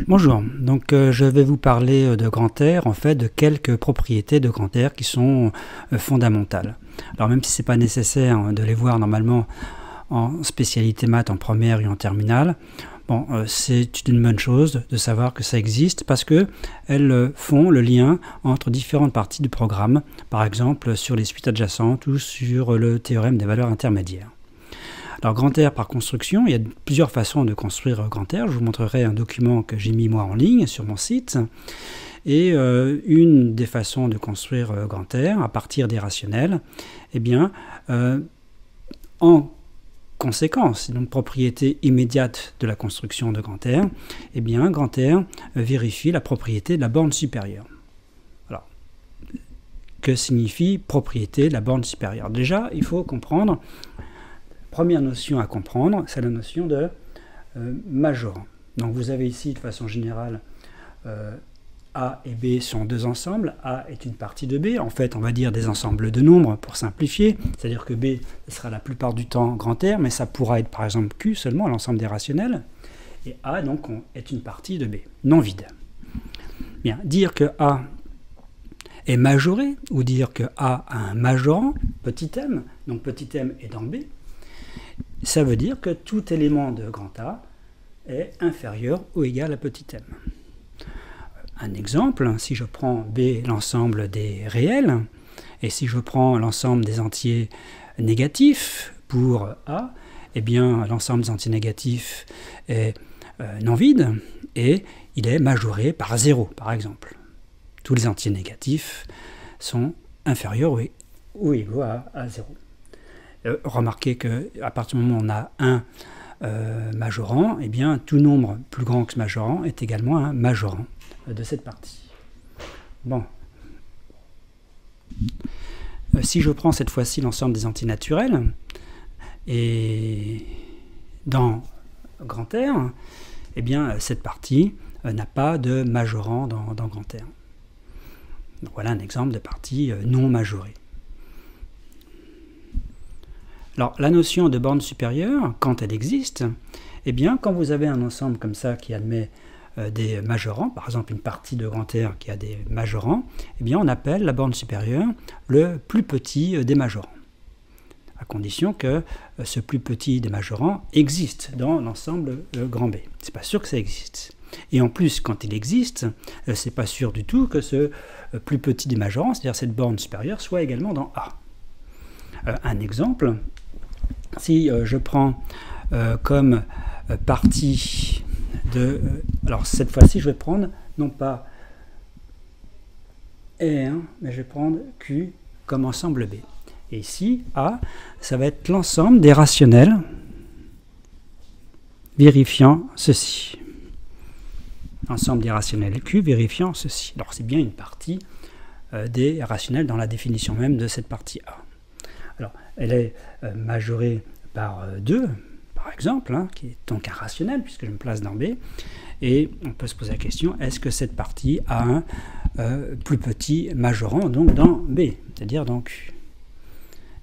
Bonjour, donc je vais vous parler de grand R, en fait de quelques propriétés de grand R qui sont fondamentales. Alors même si ce n'est pas nécessaire de les voir normalement en spécialité maths en première et en terminale, bon, c'est une bonne chose de savoir que ça existe parce qu'elles font le lien entre différentes parties du programme, par exemple sur les suites adjacentes ou sur le théorème des valeurs intermédiaires. Alors grand R par construction, il y a plusieurs façons de construire grand R. Je vous montrerai un document que j'ai mis moi en ligne sur mon site. Et une des façons de construire grand R à partir des rationnels, eh bien, en conséquence, donc propriété immédiate de la construction de grand R, eh bien, grand R vérifie la propriété de la borne supérieure. Alors, que signifie propriété de la borne supérieure? Déjà, il faut comprendre. Première notion à comprendre, c'est la notion de majorant. Donc vous avez ici de façon générale A et B sont deux ensembles. A est une partie de B. En fait, on va dire des ensembles de nombres pour simplifier. C'est-à-dire que B sera la plupart du temps grand R, mais ça pourra être par exemple Q seulement, l'ensemble des rationnels. Et A donc est une partie de B, non vide. Bien, dire que A est majoré, ou dire que A a un majorant, petit m, donc petit m est dans B, ça veut dire que tout élément de grand A est inférieur ou égal à petit m. Un exemple, si je prends B l'ensemble des réels, et si je prends l'ensemble des entiers négatifs pour A, eh bien l'ensemble des entiers négatifs est non vide, et il est majoré par 0, par exemple. Tous les entiers négatifs sont inférieurs ou égaux à 0. Remarquez qu'à partir du moment où on a un majorant, eh bien, tout nombre plus grand que ce majorant est également un majorant de cette partie. Bon. Si je prends cette fois-ci l'ensemble des entiers naturels, et dans grand R, eh bien, cette partie n'a pas de majorant dans grand R. Donc, voilà un exemple de partie non majorée. Alors, la notion de borne supérieure, quand elle existe, eh bien, quand vous avez un ensemble comme ça qui admet des majorants, par exemple une partie de grand R qui a des majorants, eh bien, on appelle la borne supérieure le plus petit des majorants, à condition que ce plus petit des majorants existe dans l'ensemble grand B. C'est pas sûr que ça existe. Et en plus, quand il existe, c'est pas sûr du tout que ce plus petit des majorants, c'est-à-dire cette borne supérieure, soit également dans A. Un exemple, si je prends comme partie de... alors cette fois-ci, je vais prendre non pas R, mais je vais prendre Q comme ensemble B. Et ici, A, ça va être l'ensemble des rationnels vérifiant ceci. L'ensemble des rationnels Q vérifiant ceci. Alors c'est bien une partie des rationnels dans la définition même de cette partie A. Alors, elle est majorée par 2, par exemple, hein, qui est donc un rationnel, puisque je me place dans B. Et on peut se poser la question, est-ce que cette partie a un plus petit majorant, donc dans B, c'est-à-dire dans Q?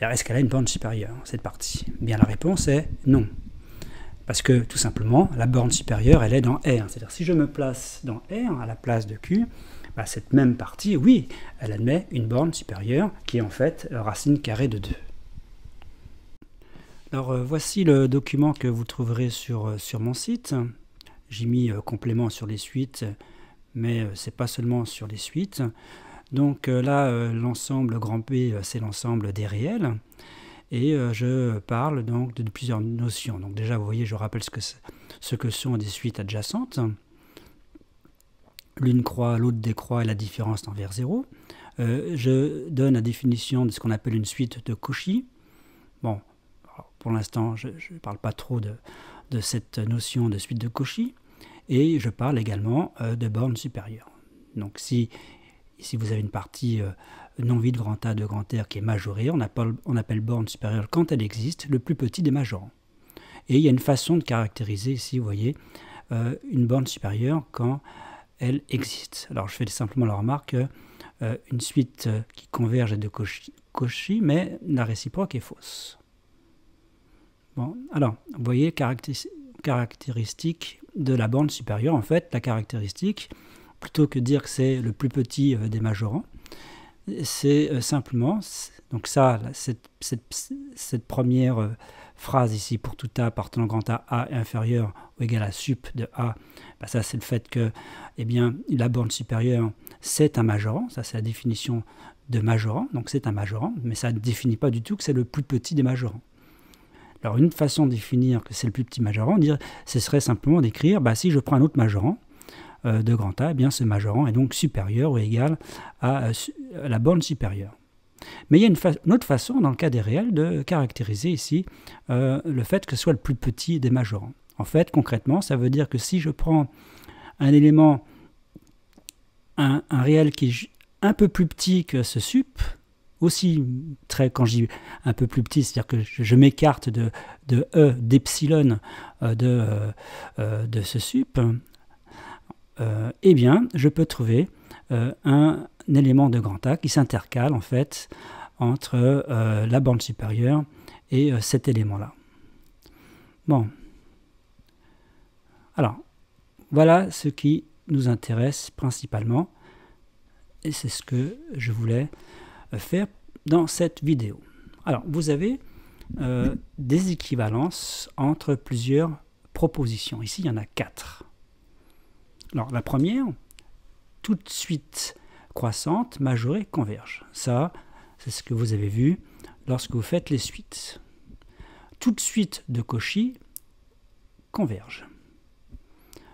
Est-ce qu'elle a une borne supérieure, cette partie? Bien, la réponse est non. Parce que, tout simplement, la borne supérieure, elle est dans R. C'est-à-dire, si je me place dans R, à la place de Q, bah, cette même partie, oui, elle admet une borne supérieure qui est en fait racine carrée de 2. Alors voici le document que vous trouverez sur mon site. J'ai mis complément sur les suites, mais c'est pas seulement sur les suites. Donc là, l'ensemble grand B, c'est l'ensemble des réels. Et je parle donc de plusieurs notions. Donc déjà, vous voyez, je rappelle ce que sont des suites adjacentes. L'une croît, l'autre décroît et la différence tend vers 0. Je donne la définition de ce qu'on appelle une suite de Cauchy. Bon, pour l'instant, je ne parle pas trop de cette notion de suite de Cauchy. Et je parle également de borne supérieure. Donc si vous avez une partie non vide grand A de grand R qui est majorée, on appelle borne supérieure quand elle existe, le plus petit des majorants. Et il y a une façon de caractériser ici, vous voyez, une borne supérieure quand elle existe. Alors je fais simplement la remarque une suite qui converge est de Cauchy, mais la réciproque est fausse. Bon, alors, vous voyez, caractéristique de la borne supérieure, en fait, la caractéristique, plutôt que de dire que c'est le plus petit des majorants, c'est simplement, donc ça, cette première phrase ici, pour tout A appartenant grand A est inférieur ou égal à sup de A, ben ça c'est le fait que eh bien, la borne supérieure, c'est un majorant, ça c'est la définition de majorant, donc c'est un majorant, mais ça ne définit pas du tout que c'est le plus petit des majorants. Alors une façon de définir que c'est le plus petit majorant, ce serait simplement d'écrire, bah, si je prends un autre majorant de grand A, eh bien ce majorant est donc supérieur ou égal à la borne supérieure. Mais il y a une autre façon, dans le cas des réels, de caractériser ici le fait que ce soit le plus petit des majorants. En fait, concrètement, ça veut dire que si je prends un élément, un réel qui est un peu plus petit que ce sup, aussi quand je dis un peu plus petit, c'est-à-dire que je m'écarte de E, d'epsilon de ce sup, eh bien, je peux trouver un élément de grand A qui s'intercale en fait entre la borne supérieure et cet élément-là. Bon. Alors, voilà ce qui nous intéresse principalement, et c'est ce que je voulais faire dans cette vidéo. Alors, vous avez des équivalences entre plusieurs propositions. Ici, il y en a 4. Alors, la première, toute suite croissante, majorée, converge. Ça, c'est ce que vous avez vu lorsque vous faites les suites. Toute suite de Cauchy converge.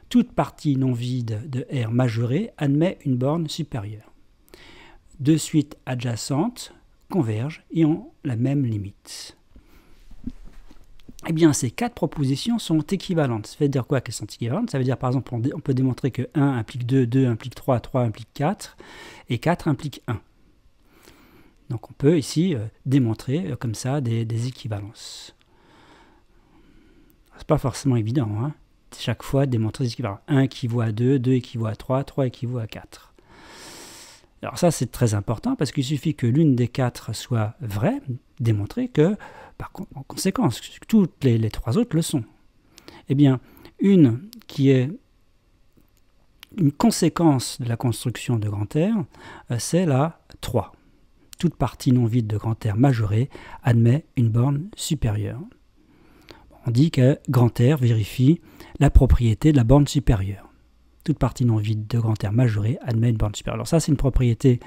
Toute partie non vide de R majorée admet une borne supérieure. Deux suites adjacentes convergent et ont la même limite. Eh bien, ces 4 propositions sont équivalentes. Ça veut dire quoi qu'elles sont équivalentes? Ça veut dire, par exemple, on peut démontrer que 1 implique 2, 2 implique 3, 3 implique 4, et 4 implique 1. Donc on peut ici démontrer comme ça des équivalences. C'est pas forcément évident, hein. Chaque fois démontrer des équivalences. 1 équivaut à 2, 2 équivaut à 3, 3 équivaut à 4. Alors ça c'est très important parce qu'il suffit que l'une des 4 soit vraie, démontrer que, en conséquence, toutes les 3 autres le sont. Eh bien, une qui est une conséquence de la construction de grand R, c'est la 3. Toute partie non vide de grand R majorée admet une borne supérieure. On dit que grand R vérifie la propriété de la borne supérieure. Toute partie non vide de grand R majorée admet une borne supérieure. Alors ça, c'est une propriété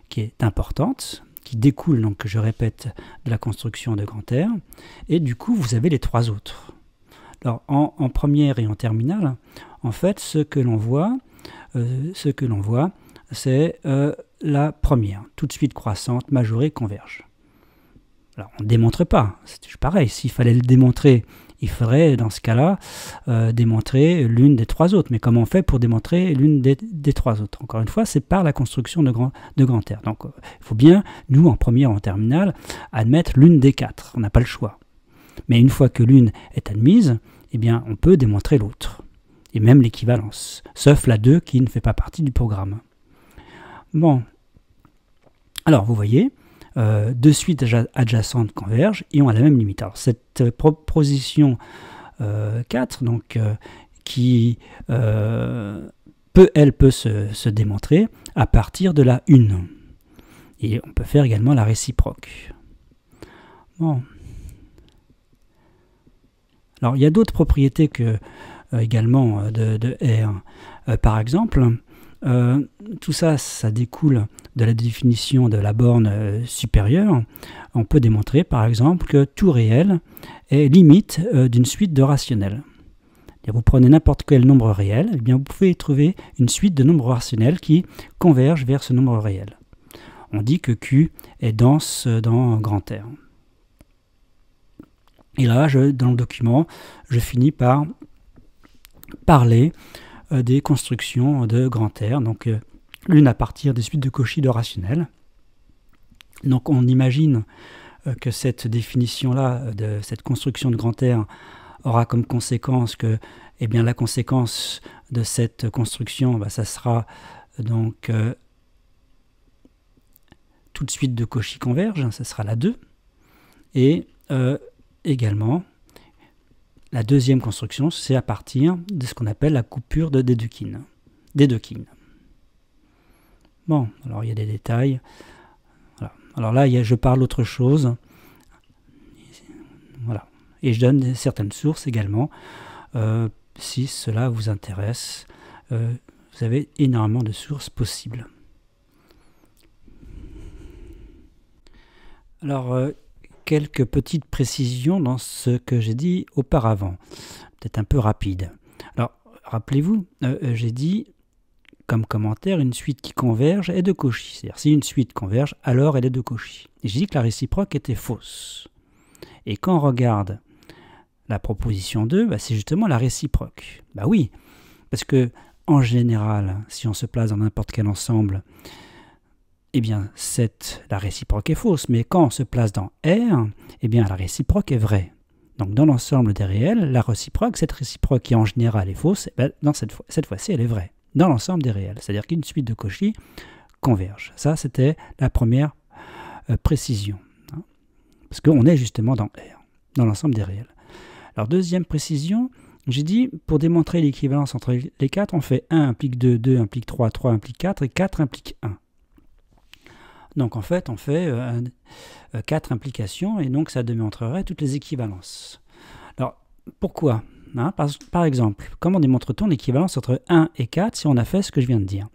qui est importante, qui découle, donc, je répète, de la construction de grand R. Et du coup, vous avez les 3 autres. Alors, en première et en terminale, en fait, ce que l'on voit, c'est la première. Tout de suite croissante, majorée, converge. Alors, on ne démontre pas. C'est pareil. S'il fallait le démontrer, il faudrait, dans ce cas-là, démontrer l'une des 3 autres. Mais comment on fait pour démontrer l'une des 3 autres? Encore une fois, c'est par la construction de grand R. Donc, il faut bien, nous, en première ou en terminale, admettre l'une des 4. On n'a pas le choix. Mais une fois que l'une est admise, eh bien, on peut démontrer l'autre. Et même l'équivalence. Sauf la 2 qui ne fait pas partie du programme. Bon. Alors, vous voyez, deux suites adjacentes convergent et ont la même limite. Alors, cette proposition 4, donc, qui peut se démontrer à partir de la 1. Et on peut faire également la réciproque. Bon. Alors, il y a d'autres propriétés également de R. Par exemple, tout ça, ça découle de la définition de la borne supérieure. On peut démontrer, par exemple, que tout réel est limite d'une suite de rationnels. Vous prenez n'importe quel nombre réel, eh bien vous pouvez y trouver une suite de nombres rationnels qui convergent vers ce nombre réel. On dit que Q est dense dans grand R. Et là, dans le document, je finis par parler des constructions de grand R, donc l'une à partir des suites de Cauchy de rationnels. Donc on imagine que cette définition-là, de cette construction de grand R, aura comme conséquence que, eh bien, la conséquence de cette construction, ça sera donc toute suite de Cauchy converge, ça sera la 2, et également la deuxième construction, c'est à partir de ce qu'on appelle la coupure de Dedekind. Bon, alors il y a des détails. Voilà. Alors là, je parle d'autre chose. Voilà. Et je donne certaines sources également. Si cela vous intéresse, vous avez énormément de sources possibles. Alors, quelques petites précisions dans ce que j'ai dit auparavant. Peut-être un peu rapide. Alors, rappelez-vous, j'ai dit, comme commentaire, une suite qui converge est de Cauchy. C'est-à-dire, si une suite converge, alors elle est de Cauchy. Et j'ai dit que la réciproque était fausse. Et quand on regarde la proposition 2, c'est justement la réciproque. Oui, parce que en général, si on se place dans n'importe quel ensemble, eh bien, la réciproque est fausse. Mais quand on se place dans R, eh bien, la réciproque est vraie. Donc, dans l'ensemble des réels, la réciproque, cette réciproque qui en général est fausse, dans cette fois-ci, elle est vraie. Dans l'ensemble des réels. C'est-à-dire qu'une suite de Cauchy converge. Ça, c'était la première précision. Parce qu'on est justement dans R, dans l'ensemble des réels. Alors, deuxième précision, j'ai dit, pour démontrer l'équivalence entre les 4, on fait 1 implique 2, 2 implique 3, 3 implique 4 et 4 implique 1. Donc, en fait, on fait 4 implications et donc ça démontrerait toutes les équivalences. Alors, pourquoi ? Par exemple, comment démontre-t-on l'équivalence entre 1 et 4 si on a fait ce que je viens de dire ?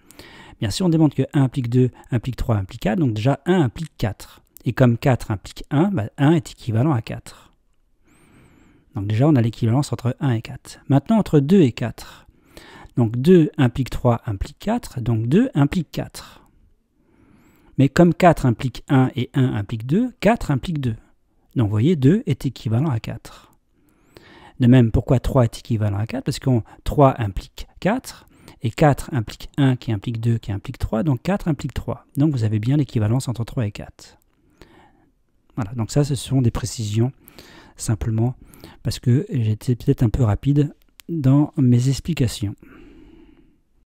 Bien, si on démontre que 1 implique 2, implique 3, implique 4, donc déjà 1 implique 4. Et comme 4 implique 1, 1 est équivalent à 4. Donc déjà, on a l'équivalence entre 1 et 4. Maintenant, entre 2 et 4. Donc 2 implique 3, implique 4, donc 2 implique 4. Mais comme 4 implique 1 et 1 implique 2, 4 implique 2. Donc vous voyez, 2 est équivalent à 4. De même, pourquoi 3 est équivalent à 4 ? Parce que 3 implique 4, et 4 implique 1 qui implique 2 qui implique 3, donc 4 implique 3. Donc vous avez bien l'équivalence entre 3 et 4. Voilà, donc ça, ce sont des précisions, simplement, parce que j'étais peut-être un peu rapide dans mes explications.